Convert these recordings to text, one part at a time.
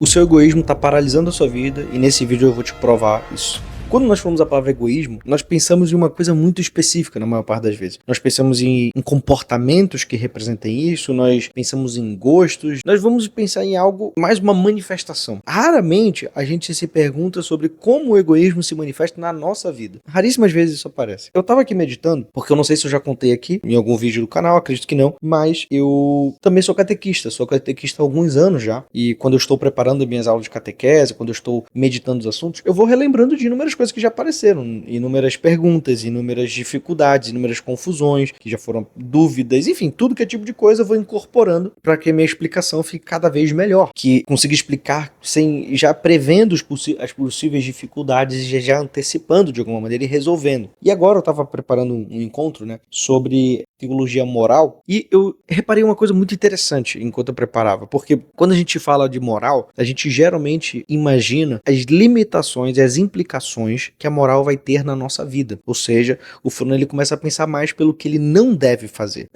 O seu egoísmo está paralisando a sua vida e nesse vídeo eu vou te provar isso. Quando nós falamos a palavra egoísmo, nós pensamos em uma coisa muito específica na maior parte das vezes. Nós pensamos em comportamentos que representem isso, nós pensamos em gostos, nós vamos pensar em algo, mais uma manifestação. Raramente a gente se pergunta sobre como o egoísmo se manifesta na nossa vida. Raríssimas vezes isso aparece. Eu tava aqui meditando, porque eu não sei se eu já contei aqui em algum vídeo do canal, acredito que não, mas eu também sou catequista há alguns anos já, e quando eu estou preparando minhas aulas de catequese, quando eu estou meditando os assuntos, eu vou relembrando de inúmeras coisas que já apareceram, inúmeras perguntas, inúmeras dificuldades, inúmeras confusões, que já foram dúvidas, enfim, tudo que é tipo de coisa eu vou incorporando para que a minha explicação fique cada vez melhor, que consiga explicar sem já prevendo as possíveis dificuldades e já antecipando de alguma maneira e resolvendo. E agora eu estava preparando um encontro, sobre teologia moral, e eu reparei uma coisa muito interessante enquanto eu preparava, porque quando a gente fala de moral, a gente geralmente imagina as limitações e as implicações que a moral vai ter na nossa vida. Ou seja, o fulano ele começa a pensar mais pelo que ele não deve fazer.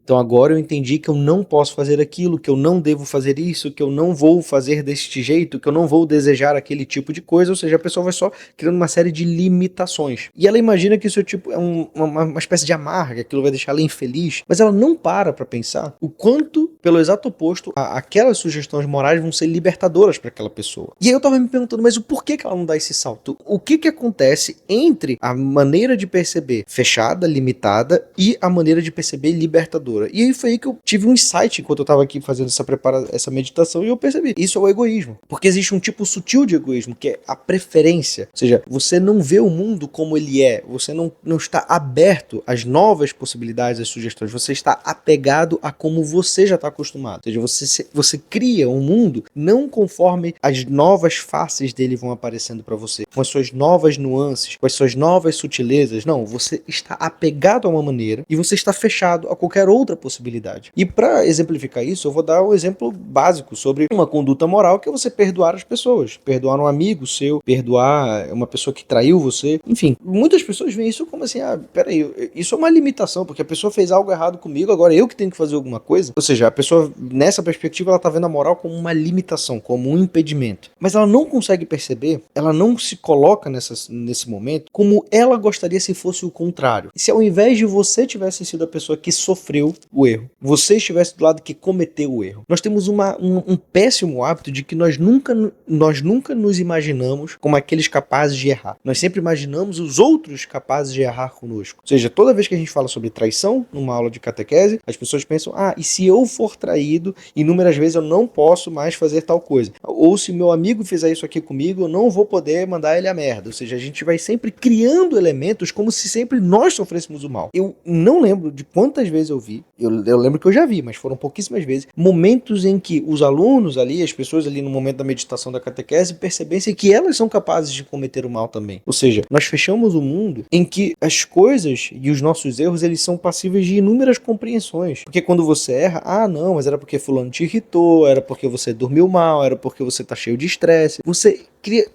Então agora eu entendi que eu não posso fazer aquilo, que eu não devo fazer isso, que eu não vou fazer deste jeito, que eu não vou desejar aquele tipo de coisa, ou seja, a pessoa vai só criando uma série de limitações. E ela imagina que isso é uma espécie de amarra, que aquilo vai deixar ela infeliz, mas ela não para pensar o quanto, pelo exato oposto, aquelas sugestões morais vão ser libertadoras para aquela pessoa. E aí eu tava me perguntando, mas o porquê que ela não dá esse salto? O que acontece entre a maneira de perceber fechada, limitada, e a maneira de perceber libertadora? E aí foi aí que eu tive um insight enquanto eu estava aqui fazendo essa meditação, e eu percebi, isso é o egoísmo. Porque existe um tipo sutil de egoísmo, que é a preferência. Ou seja, você não vê o mundo como ele é, você não está aberto às novas possibilidades, às sugestões, você está apegado a como você já está acostumado. Ou seja, você cria um mundo não conforme as novas faces dele vão aparecendo para você, com as suas novas nuances, com as suas novas sutilezas. Não, você está apegado a uma maneira e você está fechado a qualquer outra possibilidade. E para exemplificar isso, eu vou dar um exemplo básico sobre uma conduta moral, que é você perdoar as pessoas, perdoar um amigo seu, perdoar uma pessoa que traiu você, enfim. Muitas pessoas veem isso como assim, peraí, isso é uma limitação, porque a pessoa fez algo errado comigo, agora eu que tenho que fazer alguma coisa. Ou seja, a pessoa, nessa perspectiva, ela tá vendo a moral como uma limitação, como um impedimento. Mas ela não consegue perceber, ela não se coloca nesse momento como ela gostaria se fosse o contrário. E se ao invés de você tivesse sido a pessoa que sofreu o erro, você estivesse do lado que cometeu o erro. Nós temos um péssimo hábito de que nós nunca nos imaginamos como aqueles capazes de errar. Nós sempre imaginamos os outros capazes de errar conosco. Ou seja, toda vez que a gente fala sobre traição numa aula de catequese, as pessoas pensam, e se eu for traído, inúmeras vezes eu não posso mais fazer tal coisa. Ou se meu amigo fizer isso aqui comigo, eu não vou poder mandar ele a merda. Ou seja, a gente vai sempre criando elementos como se sempre nós sofrêssemos o mal. Eu não lembro de quantas vezes eu vi, eu lembro que eu já vi, mas foram pouquíssimas vezes, momentos em que os alunos ali, as pessoas ali no momento da meditação da catequese, percebessem que elas são capazes de cometer o mal também. Ou seja, nós fechamos o mundo em que as coisas e os nossos erros, eles são passíveis de inúmeras compreensões. Porque quando você erra, não, mas era porque fulano te irritou, era porque você dormiu mal, era porque você tá cheio de estresse. Você cria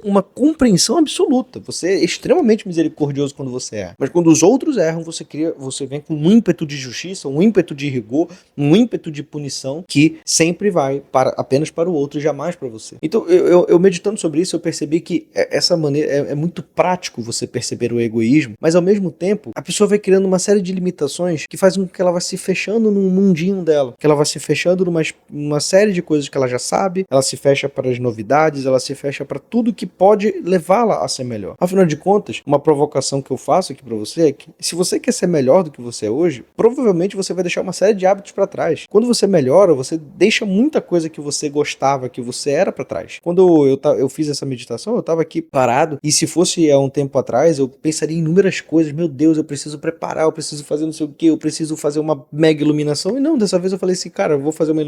uma compreensão absoluta. Você é extremamente misericordioso quando você erra. Mas quando os outros erram, você vem com um ímpeto de justiça, um ímpeto de rigor, um ímpeto de punição que sempre vai apenas para o outro e jamais para você. Então, eu meditando sobre isso, eu percebi que essa maneira é muito prático você perceber o egoísmo, mas ao mesmo tempo, a pessoa vai criando uma série de limitações que fazem com que ela vá se fechando num mundinho dela, que ela vai se fechando numa série de coisas que ela já sabe, ela se fecha para as novidades, ela se fecha para tudo que pode levá-la a ser melhor. Afinal de contas, uma provocação que eu faço aqui para você é que se você quer ser melhor do que você é hoje, provavelmente você vai deixar uma série de hábitos para trás. Quando você melhora, você deixa muita coisa que você gostava, que você era para trás. Quando eu fiz essa meditação, eu estava aqui parado, e se fosse há um tempo atrás, eu pensaria em inúmeras coisas. Meu Deus, eu preciso preparar, eu preciso fazer não sei o que, eu preciso fazer uma mega iluminação. E não, dessa vez eu falei assim, cara, eu vou fazer uma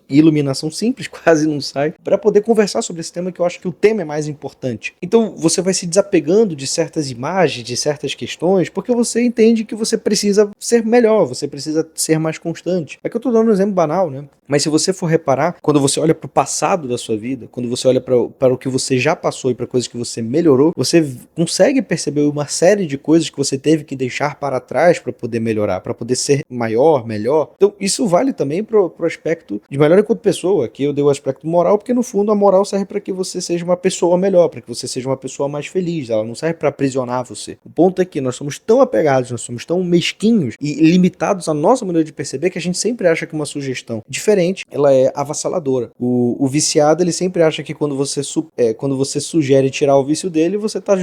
iluminação simples, quase não sai, para poder conversar sobre esse tema, que eu acho que o tema é mais importante. Então você vai se desapegando de certas imagens, de certas questões, porque você entende que você precisa ser melhor, você precisa ser mais constante. É que eu tô dando um exemplo banal, Mas se você for reparar, quando você olha para o passado da sua vida, quando você olha para o que você já passou e para coisas que você melhorou, você consegue perceber uma série de coisas que você teve que deixar para trás para poder melhorar, para poder ser maior, melhor. Então isso vale também para o aspecto de melhor enquanto pessoa. Aqui eu dei o aspecto moral, porque no fundo a moral serve para que você seja uma pessoa melhor, para que você seja uma pessoa mais feliz. Ela não serve para aprisionar você. O ponto é que nós somos tão apegados, nós somos tão mesquinhos e limitados à nossa maneira de perceber que a gente sempre acha que uma sugestão diferente, ela é avassaladora. O viciado, ele sempre acha que quando você sugere tirar o vício dele, você tá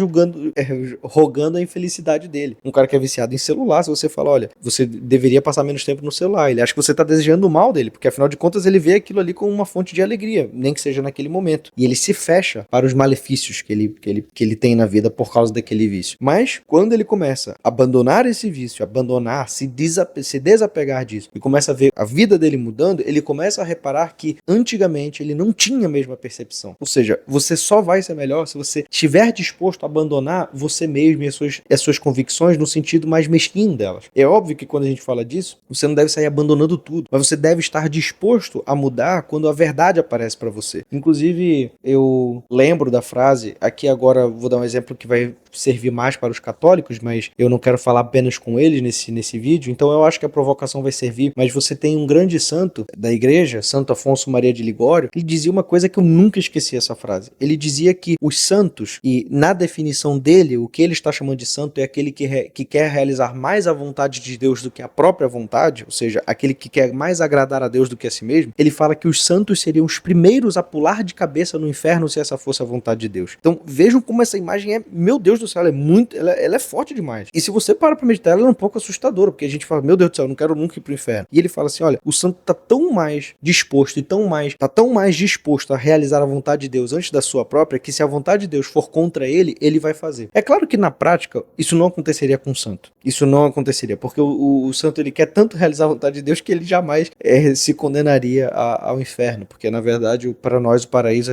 rogando a infelicidade dele. Um cara que é viciado em celular, se você fala, olha, você deveria passar menos tempo no celular, ele acha que você tá desejando o mal dele, porque afinal de contas ele vê aquilo ali como uma fonte de alegria, nem que seja naquele momento. E ele se fecha para os malefícios que ele tem na vida por causa daquele vício. Mas, quando ele começa a abandonar esse vício, se desapegar disso, e começa a ver a vida dele mudando, ele começa a reparar que antigamente ele não tinha a mesma percepção. Ou seja, você só vai ser melhor se você estiver disposto a abandonar você mesmo e as suas convicções no sentido mais mesquinho delas. É óbvio que quando a gente fala disso, você não deve sair abandonando tudo, mas você deve estar disposto a mudar quando a verdade aparece para você. Inclusive, eu lembro da frase, aqui agora vou dar um exemplo que vai servir mais para os católicos, mas eu não quero falar apenas com eles nesse vídeo, então eu acho que a provocação vai servir, mas você tem um grande santo da igreja, Santo Afonso Maria de Ligório, ele dizia uma coisa que eu nunca esqueci essa frase. Ele dizia que os santos, e na definição dele, o que ele está chamando de santo é aquele que quer realizar mais a vontade de Deus do que a própria vontade, ou seja, aquele que quer mais agradar a Deus do que a si mesmo. Ele fala que os santos seriam os primeiros a pular de cabeça no inferno se essa fosse a vontade de Deus. Então vejam como essa imagem é, meu Deus do céu, ela é forte demais. E se você para pra meditar, ela é um pouco assustadora, porque a gente fala, meu Deus do céu, eu não quero nunca ir pro inferno. E ele fala assim, olha, o santo tá tão mais disposto e tão mais disposto a realizar a vontade de Deus antes da sua própria, que se a vontade de Deus for contra ele, ele vai fazer. É claro que na prática, isso não aconteceria com o santo. Isso não aconteceria, porque o santo, ele quer tanto realizar a vontade de Deus que ele jamais se condenaria ao inferno, porque na verdade, para nós, o paraíso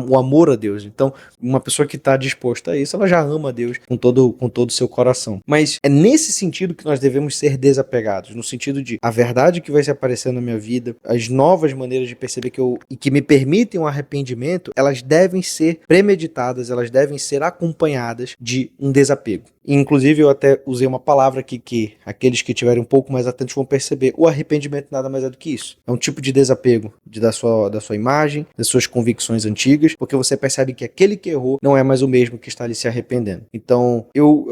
o amor a Deus. Então, uma pessoa que está disposta a isso, ela já ama a Deus com todo o seu coração. Mas é nesse sentido que nós devemos ser desapegados, no sentido de a verdade que vai se aparecendo na minha vida, as novas maneiras de perceber que me permitem um arrependimento, elas devem ser premeditadas, elas devem ser acompanhadas de um desapego. Inclusive, eu até usei uma palavra aqui que aqueles que estiverem um pouco mais atentos vão perceber. O arrependimento nada mais é do que isso. É um tipo de desapego da sua imagem, das suas convicções antigas, porque você percebe que aquele que errou não é mais o mesmo que está ali se arrependendo. Então, eu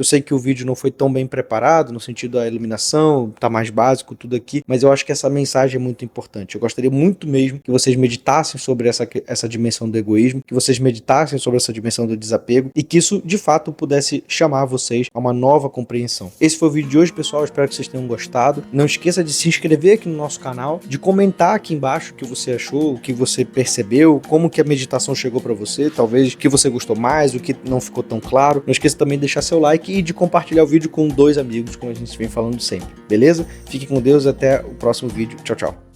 sei que o vídeo não foi tão bem preparado, no sentido da iluminação, tá mais básico tudo aqui, mas eu acho que essa mensagem é muito importante. Eu gostaria muito mesmo que vocês meditassem sobre essa dimensão do egoísmo, que vocês meditassem sobre essa dimensão do desapego, e que isso, de fato, pudesse chamar vocês a uma nova compreensão. Esse foi o vídeo de hoje, pessoal. Espero que vocês tenham gostado. Não esqueça de se inscrever aqui no nosso canal, de comentar aqui embaixo o que você achou, o que você percebeu, como que a meditação chegou para você, talvez o que você gostou mais, o que não ficou tão claro. Não esqueça também de deixar seu like e de compartilhar o vídeo com 2 amigos, como a gente vem falando sempre. Beleza? Fique com Deus e até o próximo vídeo. Tchau, tchau.